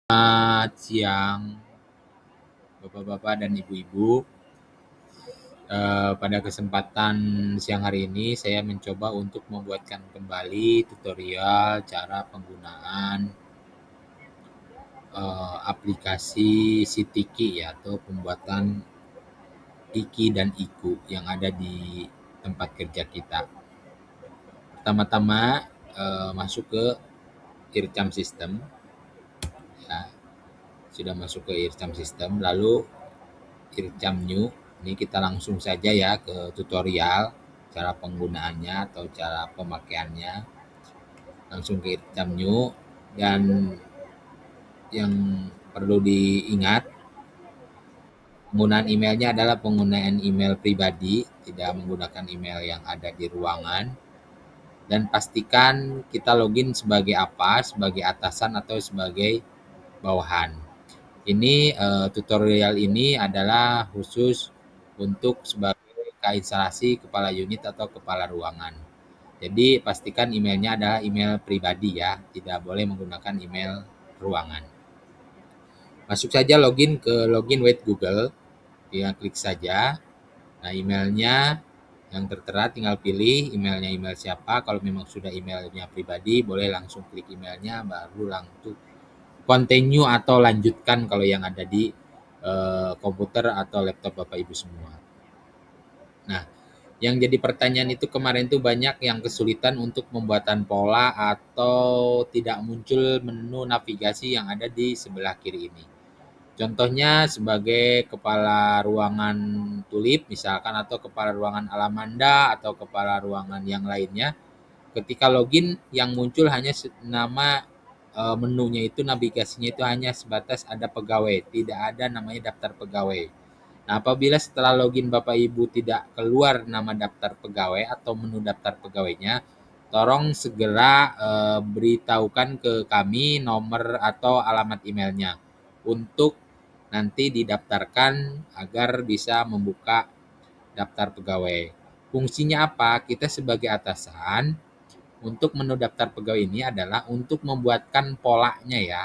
Selamat siang, Bapak-bapak dan Ibu-ibu. Pada kesempatan siang hari ini, saya mencoba untuk membuatkan kembali tutorial cara penggunaan aplikasi Sitiki ya, atau pembuatan Iki dan Iku yang ada di tempat kerja kita. Pertama-tama masuk ke Ircam System, ya, sudah masuk ke Ircam System, lalu Ircam New. Ini kita langsung saja ya ke tutorial cara penggunaannya atau cara pemakaiannya. Langsung ke Ircam New, dan yang perlu diingat, penggunaan emailnya adalah penggunaan email pribadi, tidak menggunakan email yang ada di ruangan. Dan pastikan kita login sebagai apa, sebagai atasan atau sebagai bawahan. Ini tutorial ini adalah khusus untuk sebagai instalasi kepala unit atau kepala ruangan. Jadi pastikan emailnya adalah email pribadi ya, tidak boleh menggunakan email ruangan. Masuk saja login ke login with Google, tinggal klik saja. Nah, emailnya yang tertera tinggal pilih emailnya email siapa. Kalau memang sudah emailnya pribadi, boleh langsung klik emailnya, baru langsung continue atau lanjutkan kalau yang ada di komputer atau laptop Bapak Ibu semua. Nah, yang jadi pertanyaan itu kemarin tuh banyak yang kesulitan untuk pembuatan pola atau tidak muncul menu navigasi yang ada di sebelah kiri ini. Contohnya sebagai kepala ruangan Tulip misalkan, atau kepala ruangan Alamanda, atau kepala ruangan yang lainnya. Ketika login yang muncul hanya nama menunya itu, navigasinya itu hanya sebatas ada pegawai, tidak ada namanya daftar pegawai. Nah, apabila setelah login Bapak Ibu tidak keluar nama daftar pegawai atau menu daftar pegawainya, tolong segera beritahukan ke kami nomor atau alamat emailnya untuk nanti didaftarkan agar bisa membuka daftar pegawai. Fungsinya apa? Kita sebagai atasan untuk menu daftar pegawai ini adalah untuk membuatkan polanya ya.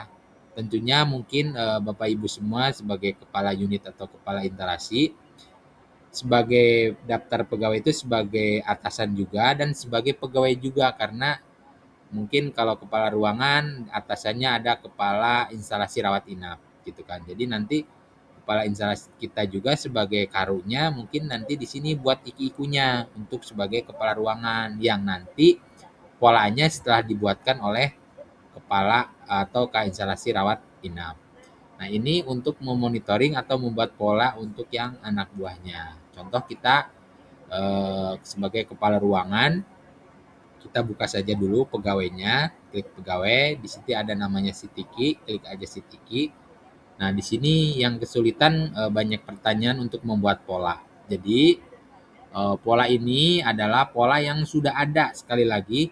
Tentunya mungkin Bapak Ibu semua sebagai kepala unit atau kepala instalasi, sebagai daftar pegawai itu sebagai atasan juga dan sebagai pegawai juga, karena mungkin kalau kepala ruangan atasannya ada kepala instalasi rawat inap gitu kan. Jadi nanti kepala instalasi kita juga sebagai karunya mungkin nanti di sini buat iki-ikunya untuk sebagai kepala ruangan yang nanti polanya setelah dibuatkan oleh kepala atau instalasi rawat inap. Nah, ini untuk memonitoring atau membuat pola untuk yang anak buahnya. Contoh kita sebagai kepala ruangan, kita buka saja dulu pegawainya, klik pegawai, di sini ada namanya Sitiki, klik aja Sitiki. Nah, di sini yang kesulitan banyak pertanyaan untuk membuat pola. Jadi, pola ini adalah pola yang sudah ada, sekali lagi,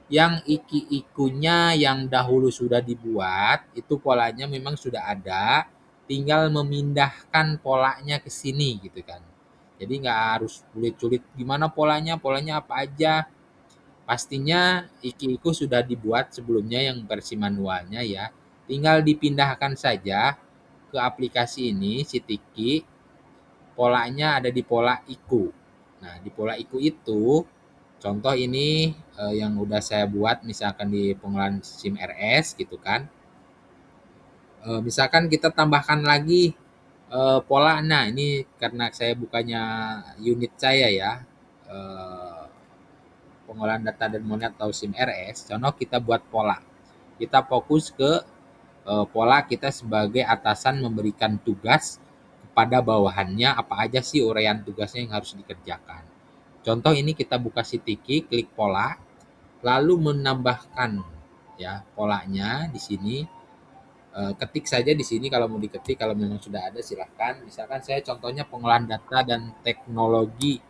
yang iki-ikunya yang dahulu sudah dibuat, itu polanya memang sudah ada, tinggal memindahkan polanya ke sini gitu kan. Jadi nggak harus sulit-sulit gimana polanya, polanya apa aja. Pastinya iki-iku sudah dibuat sebelumnya yang versi manualnya ya. Tinggal dipindahkan saja ke aplikasi ini, si Tiki. Polanya ada di pola iku. Nah, di pola iku itu, contoh ini yang udah saya buat misalkan di pengelolaan SIM RS gitu kan. Misalkan kita tambahkan lagi pola. Nah, ini karena saya bukannya unit saya ya. eh, Pengolahan data dan monet atau SIM RS, contoh kita buat pola. Kita fokus ke pola kita sebagai atasan memberikan tugas kepada bawahannya, apa aja sih uraian tugasnya yang harus dikerjakan. Contoh ini kita buka Sitiki, klik pola, lalu menambahkan ya polanya di sini. Ketik saja di sini kalau mau diketik, kalau memang sudah ada silahkan. Misalkan saya contohnya pengolahan data dan teknologi,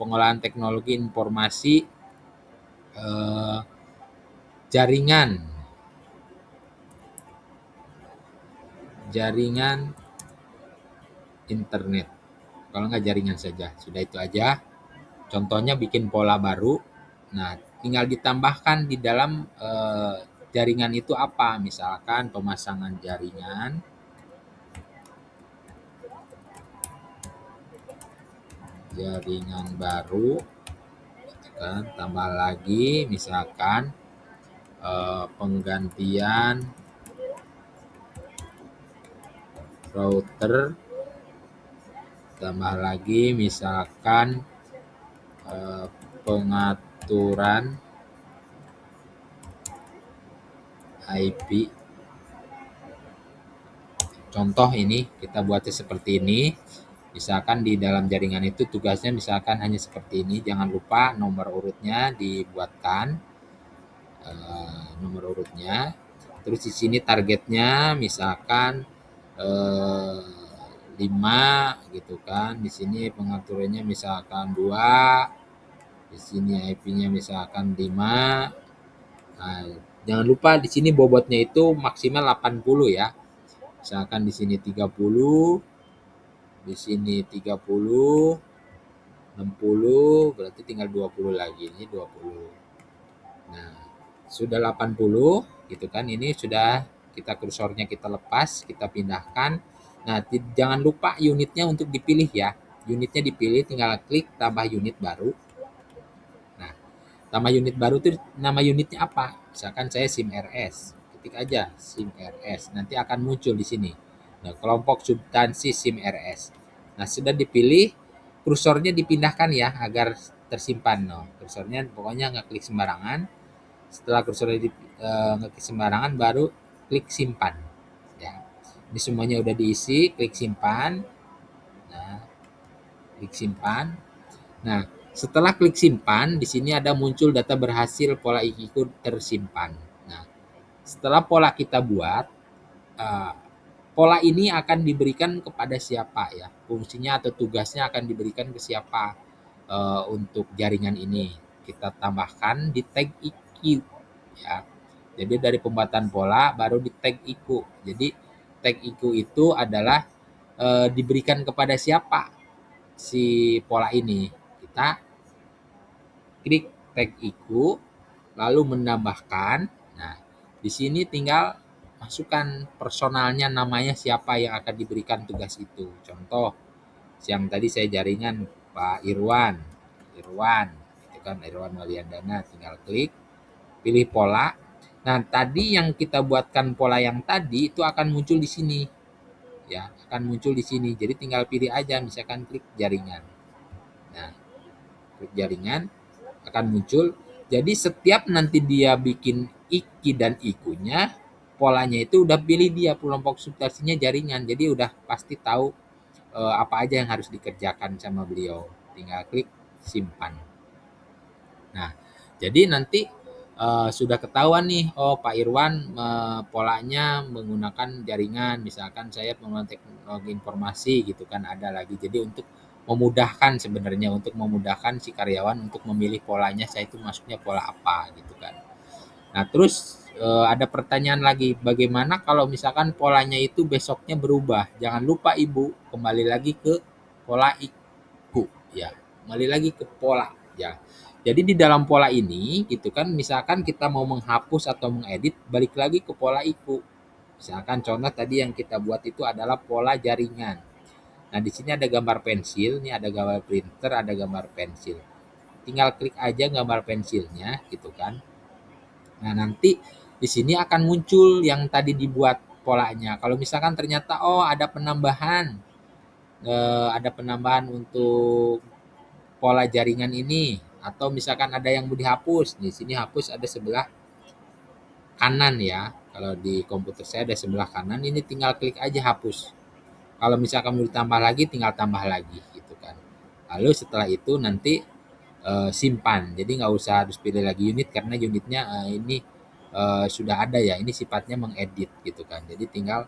pengolahan teknologi informasi eh, jaringan jaringan internet. Kalau nggak jaringan saja, sudah itu aja. Contohnya bikin pola baru. Nah, tinggal ditambahkan di dalam jaringan itu apa. Misalkan pemasangan jaringan, baru, gitu kan. Tambah lagi misalkan penggantian router, tambah lagi misalkan pengaturan IP. Contoh ini kita buatnya seperti ini. Misalkan di dalam jaringan itu tugasnya misalkan hanya seperti ini. Jangan lupa nomor urutnya dibuatkan, nomor urutnya. Terus di sini targetnya misalkan 5 gitu kan. Di sini pengaturannya misalkan 2. Di sini IP-nya misalkan 5. Nah, jangan lupa di sini bobotnya itu maksimal 80 ya. Misalkan di sini 30, di sini 30, 60, berarti tinggal 20 lagi. Ini 20. Nah, sudah 80 gitu kan. Ini sudah kita kursornya kita lepas, kita pindahkan. Nah, jangan lupa unitnya untuk dipilih ya. Unitnya dipilih, tinggal klik tambah unit baru. Nah, tambah unit baru itu nama unitnya apa? Misalkan saya SIM RS. Ketik aja SIM RS. Nanti akan muncul di sini. Nah, kelompok substansi SIM RS. Nah, sudah dipilih, kursornya dipindahkan ya agar tersimpan. No, kursornya pokoknya nggak klik sembarangan. Setelah kursornya nggak klik sembarangan, baru klik simpan. Ya, ini semuanya udah diisi, klik simpan. Nah, klik simpan. Nah, setelah klik simpan, di sini ada muncul data berhasil pola IQ tersimpan. Nah, setelah pola kita buat, uh, pola ini akan diberikan kepada siapa ya? Fungsinya atau tugasnya akan diberikan ke siapa untuk jaringan ini? Kita tambahkan di tag IQ ya. Jadi dari pembuatan pola baru di tag IQ. Jadi tag IQ itu adalah diberikan kepada siapa si pola ini? Kita klik tag IQ, lalu menambahkan. Nah, di sini tinggal masukkan personalnya, namanya siapa yang akan diberikan tugas itu. Contoh, yang tadi saya jaringan Pak Irwan, itu kan Irwan Waliandana, tinggal klik, pilih pola. Nah, tadi yang kita buatkan pola yang tadi itu akan muncul di sini, ya, akan muncul di sini. Jadi tinggal pilih aja, misalkan klik jaringan. Nah, klik jaringan, akan muncul. Jadi setiap nanti dia bikin IKI dan IKU-nya, polanya itu udah pilih dia kelompok substansinya jaringan. Jadi udah pasti tahu apa aja yang harus dikerjakan sama beliau. Tinggal klik simpan. Nah, jadi nanti sudah ketahuan nih, oh Pak Irwan polanya menggunakan jaringan, misalkan saya pengelola teknologi informasi gitu kan, ada lagi. Jadi untuk memudahkan sebenarnya, untuk memudahkan si karyawan untuk memilih polanya, saya itu masuknya pola apa gitu kan. Nah, terus ada pertanyaan lagi, bagaimana kalau misalkan polanya itu besoknya berubah? Jangan lupa Ibu, kembali lagi ke pola IKU ya. Kembali lagi ke pola ya. Jadi di dalam pola ini gitu kan, misalkan kita mau menghapus atau mengedit, balik lagi ke pola IKU. Misalkan contoh tadi yang kita buat itu adalah pola jaringan. Nah, di sini ada gambar pensil, ini ada gambar printer, ada gambar pensil. Tinggal klik aja gambar pensilnya gitu kan. Nah, nanti di sini akan muncul yang tadi dibuat polanya. Kalau misalkan ternyata oh ada penambahan untuk pola jaringan ini, atau misalkan ada yang mau dihapus. Di sini hapus ada sebelah kanan ya. Kalau di komputer saya ada sebelah kanan, ini tinggal klik aja hapus. Kalau misalkan mau ditambah lagi, tinggal tambah lagi gitu kan. Lalu setelah itu nanti simpan. Jadi nggak usah harus pilih lagi unit karena unitnya ini sudah ada ya. Ini sifatnya mengedit gitu kan. Jadi tinggal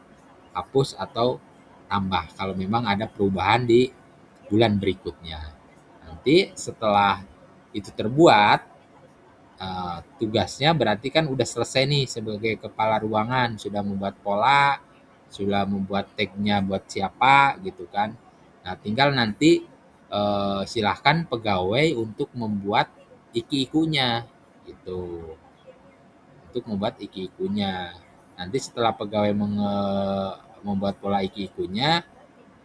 hapus atau tambah kalau memang ada perubahan di bulan berikutnya. Nanti setelah itu terbuat, tugasnya berarti kan udah selesai nih sebagai kepala ruangan, sudah membuat pola, sudah membuat tag-nya buat siapa gitu kan. Nah, tinggal nanti silahkan pegawai untuk membuat iki-ikunya gitu. untuk membuat iki-ikunya. Nanti setelah pegawai membuat pola iki-ikunya,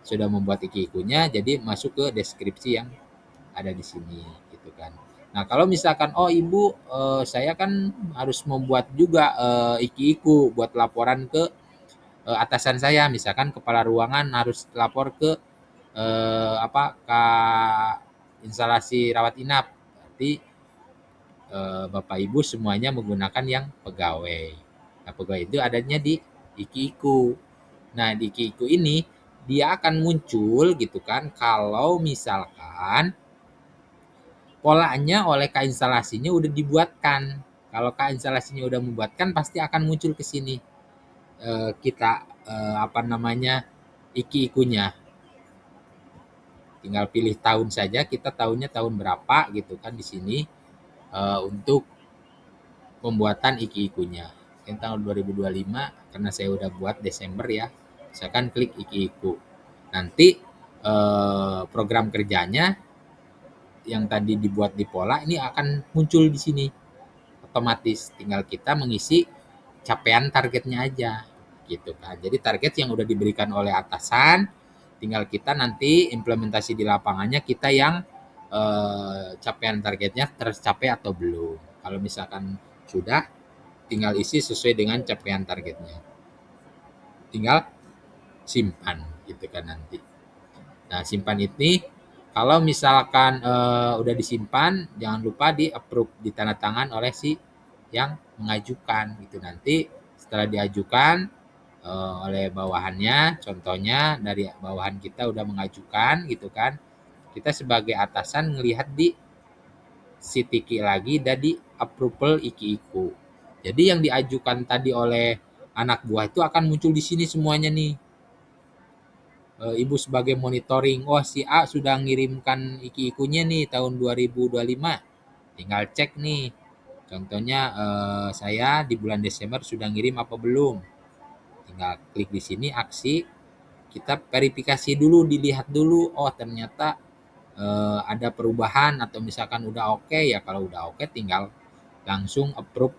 sudah membuat iki-ikunya, jadi masuk ke deskripsi yang ada di sini gitu kan. Nah, kalau misalkan oh Ibu saya kan harus membuat juga iki-iku buat laporan ke atasan saya, misalkan kepala ruangan harus lapor ke ke instalasi rawat inap. Berarti Bapak Ibu semuanya menggunakan yang pegawai. Nah, pegawai itu adanya di iki-iku. Nah, di iki-iku ini dia akan muncul gitu kan kalau misalkan polanya oleh Kak instalasinya udah dibuatkan. Kalau Kak instalasinya udah membuatkan pasti akan muncul ke sini kita iki-ikunya. Tinggal pilih tahun saja, kita tahunnya tahun berapa gitu kan di sini untuk pembuatan iki-ikunya. Yang tahun 2025 karena saya udah buat Desember ya. Saya akan klik iki-iku. Nanti program kerjanya yang tadi dibuat di pola ini akan muncul di sini otomatis. Tinggal kita mengisi capaian targetnya aja gitu kan. Jadi target yang udah diberikan oleh atasan, tinggal kita nanti implementasi di lapangannya kita yang capaian targetnya tercapai atau belum. Kalau misalkan sudah, tinggal isi sesuai dengan capaian targetnya. Tinggal simpan gitu kan nanti. Nah, simpan ini kalau misalkan udah disimpan, jangan lupa di approve, ditandatangan oleh si yang mengajukan gitu. Nanti setelah diajukan oleh bawahannya, contohnya dari bawahan kita udah mengajukan gitu kan, kita sebagai atasan ngelihat di si Tiki lagi dan di approval iki-iku. Jadi yang diajukan tadi oleh anak buah itu akan muncul di sini semuanya nih. Ibu sebagai monitoring, oh si A sudah ngirimkan iki-ikunya nih tahun 2025. Tinggal cek nih. Contohnya saya di bulan Desember sudah ngirim apa belum. Tinggal klik di sini aksi, kita verifikasi dulu, dilihat dulu, oh ternyata ada perubahan atau misalkan udah oke ya, kalau udah oke tinggal langsung approve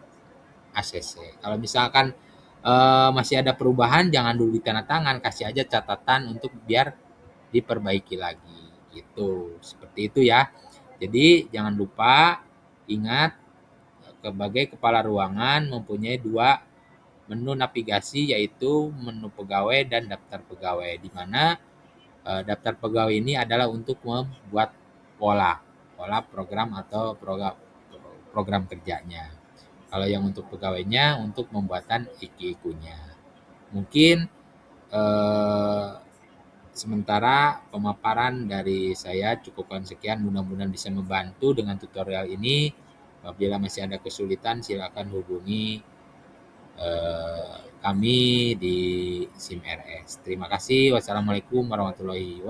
ACC. Kalau misalkan masih ada perubahan jangan dulu ditandatangan, kasih aja catatan untuk biar diperbaiki lagi gitu. Seperti itu ya. Jadi jangan lupa ingat sebagai kepala ruangan mempunyai dua menu navigasi yaitu menu pegawai dan daftar pegawai, di mana daftar pegawai ini adalah untuk membuat pola program atau program kerjanya. Kalau yang untuk pegawainya untuk pembuatan iki-ikunya. Mungkin sementara pemaparan dari saya cukupkan sekian, mudah-mudahan bisa membantu dengan tutorial ini. Apabila masih ada kesulitan silakan hubungi kami di SIM RS. Terima kasih. Wassalamualaikum warahmatullahi wabarakatuh.